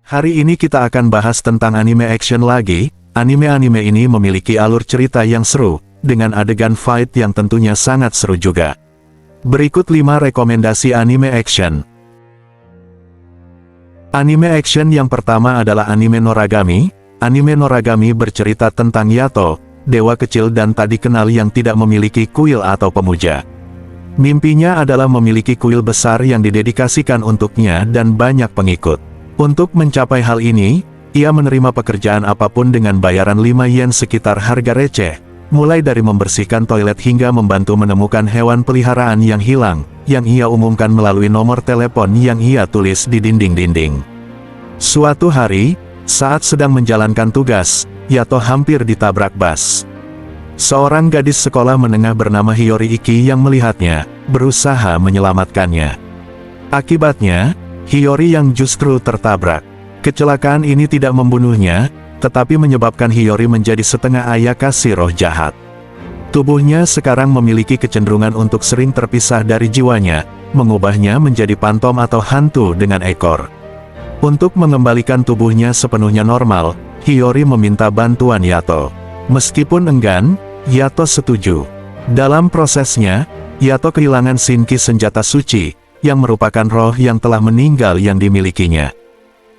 Hari ini kita akan bahas tentang anime action lagi. Anime-anime ini memiliki alur cerita yang seru, dengan adegan fight yang tentunya sangat seru juga. Berikut 5 rekomendasi anime action. Anime action yang pertama adalah anime Noragami. Anime Noragami bercerita tentang Yato, dewa kecil dan tak dikenal yang tidak memiliki kuil atau pemuja. Mimpinya adalah memiliki kuil besar yang didedikasikan untuknya dan banyak pengikut. Untuk mencapai hal ini, ia menerima pekerjaan apapun dengan bayaran 5 yen sekitar harga receh, mulai dari membersihkan toilet hingga membantu menemukan hewan peliharaan yang hilang, yang ia umumkan melalui nomor telepon yang ia tulis di dinding-dinding. Suatu hari, saat sedang menjalankan tugas, Yato hampir ditabrak bus. Seorang gadis sekolah menengah bernama Hiyori Iki yang melihatnya, berusaha menyelamatkannya. Akibatnya, Hiyori yang justru tertabrak. Kecelakaan ini tidak membunuhnya, tetapi menyebabkan Hiyori menjadi setengah ayakasi roh jahat. Tubuhnya sekarang memiliki kecenderungan untuk sering terpisah dari jiwanya, mengubahnya menjadi pantom atau hantu dengan ekor. Untuk mengembalikan tubuhnya sepenuhnya normal, Hiyori meminta bantuan Yato. Meskipun enggan, Yato setuju. Dalam prosesnya, Yato kehilangan Shinki senjata suci, yang merupakan roh yang telah meninggal yang dimilikinya.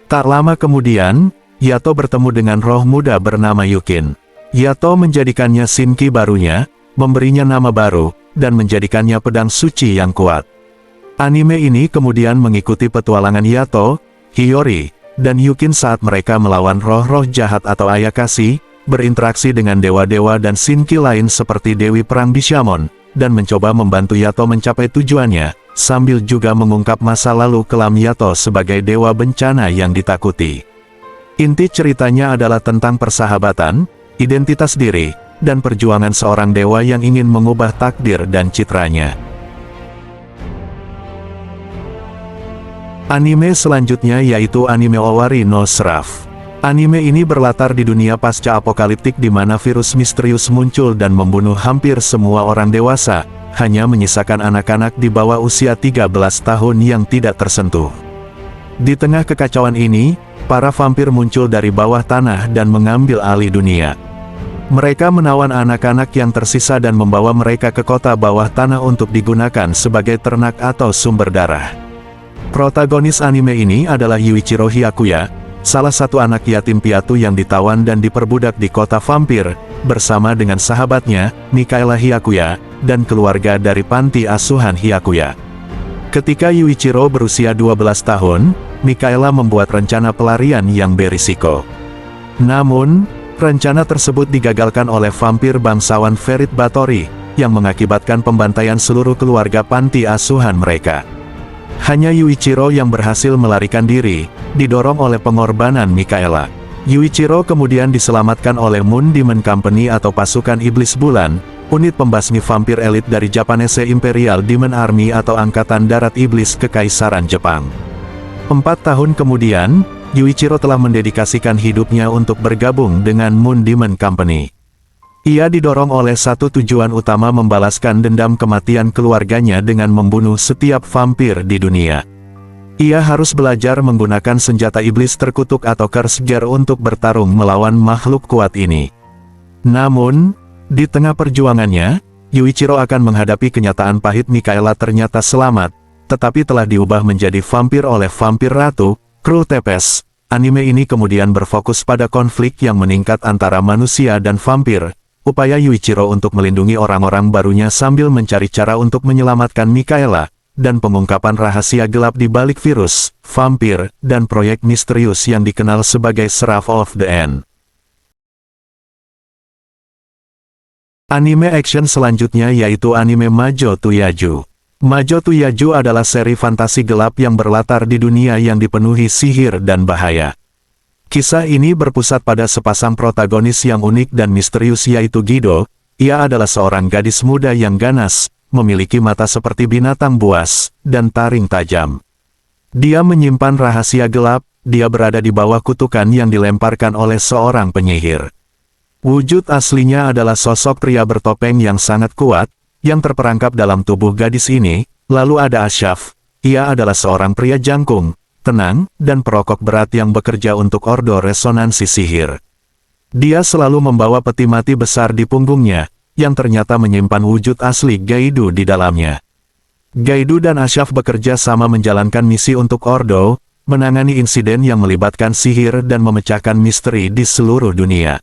Tak lama kemudian, Yato bertemu dengan roh muda bernama Yukin. Yato menjadikannya Shinki barunya, memberinya nama baru, dan menjadikannya pedang suci yang kuat. Anime ini kemudian mengikuti petualangan Yato, Hiyori, dan Yukin saat mereka melawan roh-roh jahat atau ayakasi, berinteraksi dengan dewa-dewa dan Shinki lain seperti Dewi Perang Bishamon, dan mencoba membantu Yato mencapai tujuannya, sambil juga mengungkap masa lalu kelam Yato sebagai dewa bencana yang ditakuti. Inti ceritanya adalah tentang persahabatan, identitas diri, dan perjuangan seorang dewa yang ingin mengubah takdir dan citranya. Anime selanjutnya yaitu anime Owari no Seraph. Anime ini berlatar di dunia pasca apokaliptik di mana virus misterius muncul dan membunuh hampir semua orang dewasa, hanya menyisakan anak-anak di bawah usia 13 tahun yang tidak tersentuh. Di tengah kekacauan ini, para vampir muncul dari bawah tanah dan mengambil alih dunia. Mereka menawan anak-anak yang tersisa dan membawa mereka ke kota bawah tanah untuk digunakan sebagai ternak atau sumber darah. Protagonis anime ini adalah Yuichiro Hyakuya, salah satu anak yatim piatu yang ditawan dan diperbudak di kota vampir, bersama dengan sahabatnya, Mikaela Hyakuya, dan keluarga dari panti asuhan Hyakuya. Ketika Yuichiro berusia 12 tahun, Mikaela membuat rencana pelarian yang berisiko. Namun, rencana tersebut digagalkan oleh vampir bangsawan Ferit Batori, yang mengakibatkan pembantaian seluruh keluarga panti asuhan mereka. Hanya Yuichiro yang berhasil melarikan diri, didorong oleh pengorbanan Mikaela. Yuichiro kemudian diselamatkan oleh Moon Demon Company atau pasukan iblis bulan, unit pembasmi vampir elit dari Japanese Imperial Demon Army atau Angkatan Darat Iblis Kekaisaran Jepang. 4 tahun kemudian, Yuichiro telah mendedikasikan hidupnya untuk bergabung dengan Moon Demon Company. Ia didorong oleh satu tujuan utama membalaskan dendam kematian keluarganya dengan membunuh setiap vampir di dunia. Ia harus belajar menggunakan senjata iblis terkutuk atau Curse Gear untuk bertarung melawan makhluk kuat ini. Namun, di tengah perjuangannya, Yuichiro akan menghadapi kenyataan pahit Mikaela ternyata selamat, tetapi telah diubah menjadi vampir oleh vampir ratu, Kru Tepes. Anime ini kemudian berfokus pada konflik yang meningkat antara manusia dan vampir, upaya Yuichiro untuk melindungi orang-orang barunya sambil mencari cara untuk menyelamatkan Mikaela, dan pengungkapan rahasia gelap di balik virus, vampir, dan proyek misterius yang dikenal sebagai Seraph of the End. Anime action selanjutnya yaitu anime Majo to Yaju. Majo to Yaju adalah seri fantasi gelap yang berlatar di dunia yang dipenuhi sihir dan bahaya. Kisah ini berpusat pada sepasang protagonis yang unik dan misterius yaitu Gido. Ia adalah seorang gadis muda yang ganas, memiliki mata seperti binatang buas, dan taring tajam. Dia menyimpan rahasia gelap, dia berada di bawah kutukan yang dilemparkan oleh seorang penyihir. Wujud aslinya adalah sosok pria bertopeng yang sangat kuat, yang terperangkap dalam tubuh gadis ini. Lalu ada Asyaf, ia adalah seorang pria jangkung, tenang, dan perokok berat yang bekerja untuk Ordo Resonansi Sihir. Dia selalu membawa peti mati besar di punggungnya, yang ternyata menyimpan wujud asli Gaidu di dalamnya. Gaidu dan Asyaf bekerja sama menjalankan misi untuk Ordo, menangani insiden yang melibatkan sihir dan memecahkan misteri di seluruh dunia.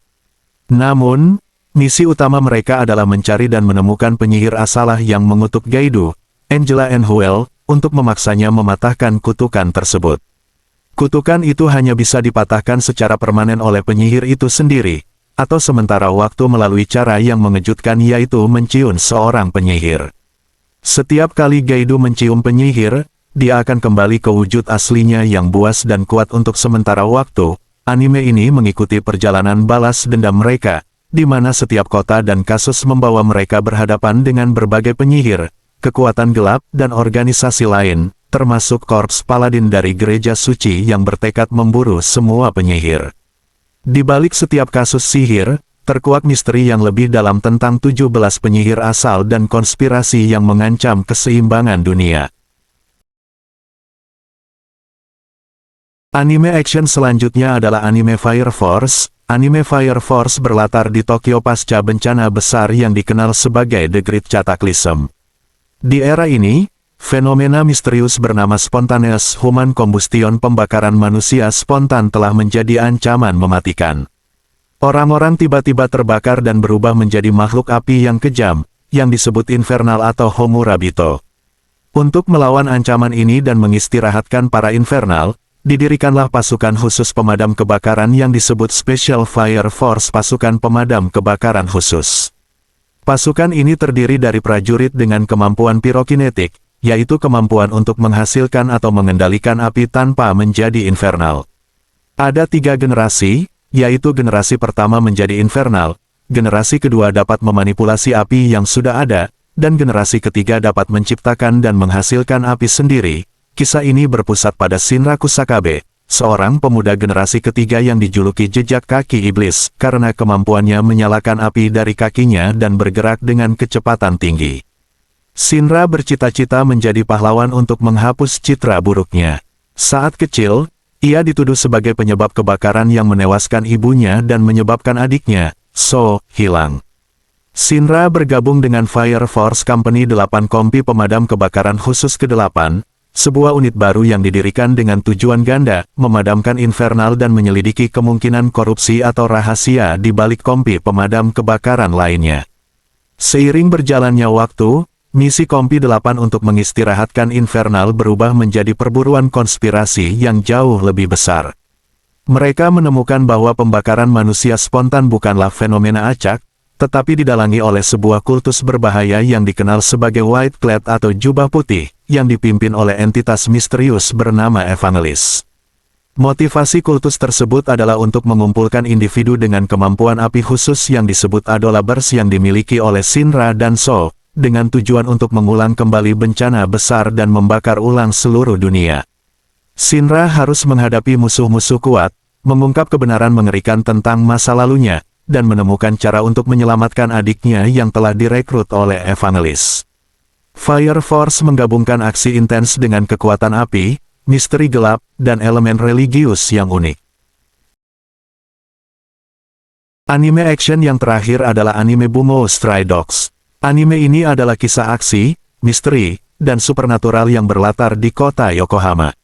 Namun, misi utama mereka adalah mencari dan menemukan penyihir asalah yang mengutuk Gaidu, Angela Enhuel, untuk memaksanya mematahkan kutukan tersebut. Kutukan itu hanya bisa dipatahkan secara permanen oleh penyihir itu sendiri, atau sementara waktu melalui cara yang mengejutkan yaitu mencium seorang penyihir. Setiap kali Gaidu mencium penyihir, dia akan kembali ke wujud aslinya yang buas dan kuat untuk sementara waktu. Anime ini mengikuti perjalanan balas dendam mereka, di mana setiap kota dan kasus membawa mereka berhadapan dengan berbagai penyihir, kekuatan gelap, dan organisasi lain, termasuk Korps Paladin dari Gereja Suci yang bertekad memburu semua penyihir. Di balik setiap kasus sihir, terkuak misteri yang lebih dalam tentang 17 penyihir asal dan konspirasi yang mengancam keseimbangan dunia. Anime action selanjutnya adalah anime Fire Force. Anime Fire Force berlatar di Tokyo pasca bencana besar yang dikenal sebagai The Great Cataclysm. Di era ini, fenomena misterius bernama spontaneous human combustion, pembakaran manusia spontan, telah menjadi ancaman mematikan. Orang-orang tiba-tiba terbakar dan berubah menjadi makhluk api yang kejam, yang disebut infernal atau Homo Rabito. Untuk melawan ancaman ini dan mengistirahatkan para infernal, didirikanlah pasukan khusus pemadam kebakaran yang disebut Special Fire Force, pasukan pemadam kebakaran khusus. Pasukan ini terdiri dari prajurit dengan kemampuan pirokinetik, yaitu kemampuan untuk menghasilkan atau mengendalikan api tanpa menjadi infernal. Ada 3 generasi, yaitu generasi pertama menjadi infernal, generasi kedua dapat memanipulasi api yang sudah ada, dan generasi ketiga dapat menciptakan dan menghasilkan api sendiri. Kisah ini berpusat pada Shinra Kusakabe, seorang pemuda generasi ketiga yang dijuluki jejak kaki iblis, karena kemampuannya menyalakan api dari kakinya dan bergerak dengan kecepatan tinggi. Shinra bercita-cita menjadi pahlawan untuk menghapus citra buruknya. Saat kecil, ia dituduh sebagai penyebab kebakaran yang menewaskan ibunya dan menyebabkan adiknya, So, hilang. Shinra bergabung dengan Fire Force Company 8 Kompi Pemadam Kebakaran Khusus ke-8, sebuah unit baru yang didirikan dengan tujuan ganda, memadamkan infernal dan menyelidiki kemungkinan korupsi atau rahasia di balik kompi pemadam kebakaran lainnya. Seiring berjalannya waktu, misi Kompi 8 untuk mengistirahatkan infernal berubah menjadi perburuan konspirasi yang jauh lebih besar. Mereka menemukan bahwa pembakaran manusia spontan bukanlah fenomena acak, tetapi didalangi oleh sebuah kultus berbahaya yang dikenal sebagai White Clad atau jubah putih, yang dipimpin oleh entitas misterius bernama Evangelis. Motivasi kultus tersebut adalah untuk mengumpulkan individu dengan kemampuan api khusus yang disebut Adolabers yang dimiliki oleh Shinra dan So, dengan tujuan untuk mengulang kembali bencana besar dan membakar ulang seluruh dunia. Shinra harus menghadapi musuh-musuh kuat, mengungkap kebenaran mengerikan tentang masa lalunya, dan menemukan cara untuk menyelamatkan adiknya yang telah direkrut oleh Evangelis. Fire Force menggabungkan aksi intens dengan kekuatan api, misteri gelap, dan elemen religius yang unik. Anime action yang terakhir adalah anime Bungo Stray Dogs. Anime ini adalah kisah aksi, misteri, dan supernatural yang berlatar di kota Yokohama.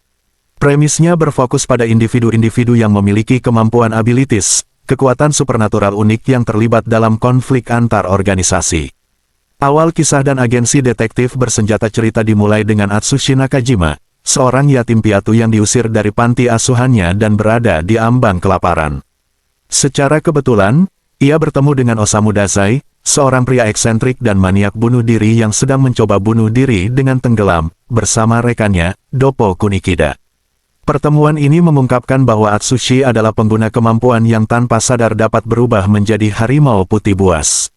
Premisnya berfokus pada individu-individu yang memiliki kemampuan abilities, kekuatan supernatural unik yang terlibat dalam konflik antar organisasi. Awal kisah dan agensi detektif bersenjata cerita dimulai dengan Atsushi Nakajima, seorang yatim piatu yang diusir dari panti asuhannya dan berada di ambang kelaparan. Secara kebetulan, ia bertemu dengan Osamu Dazai, seorang pria eksentrik dan maniak bunuh diri yang sedang mencoba bunuh diri dengan tenggelam, bersama rekannya, Doppo Kunikida. Pertemuan ini mengungkapkan bahwa Atsushi adalah pengguna kemampuan yang tanpa sadar dapat berubah menjadi harimau putih buas.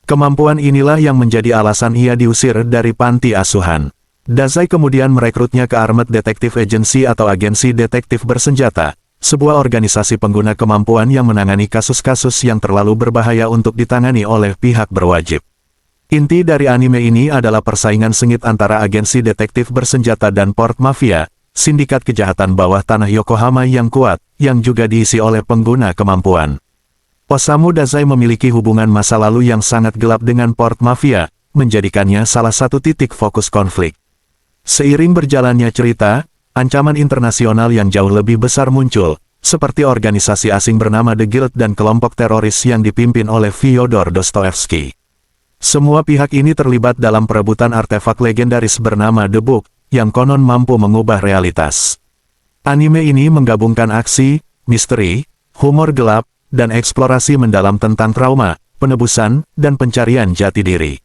Kemampuan inilah yang menjadi alasan ia diusir dari panti asuhan. Dazai kemudian merekrutnya ke Armed Detective Agency atau agensi detektif bersenjata, sebuah organisasi pengguna kemampuan yang menangani kasus-kasus yang terlalu berbahaya untuk ditangani oleh pihak berwajib. Inti dari anime ini adalah persaingan sengit antara agensi detektif bersenjata dan port mafia, sindikat kejahatan bawah tanah Yokohama yang kuat, yang juga diisi oleh pengguna kemampuan. Osamu Dazai memiliki hubungan masa lalu yang sangat gelap dengan Port Mafia, menjadikannya salah satu titik fokus konflik. Seiring berjalannya cerita, ancaman internasional yang jauh lebih besar muncul, seperti organisasi asing bernama The Guild dan kelompok teroris yang dipimpin oleh Fyodor Dostoevsky. Semua pihak ini terlibat dalam perebutan artefak legendaris bernama The Book, yang konon mampu mengubah realitas. Anime ini menggabungkan aksi, misteri, humor gelap, dan eksplorasi mendalam tentang trauma, penebusan, dan pencarian jati diri.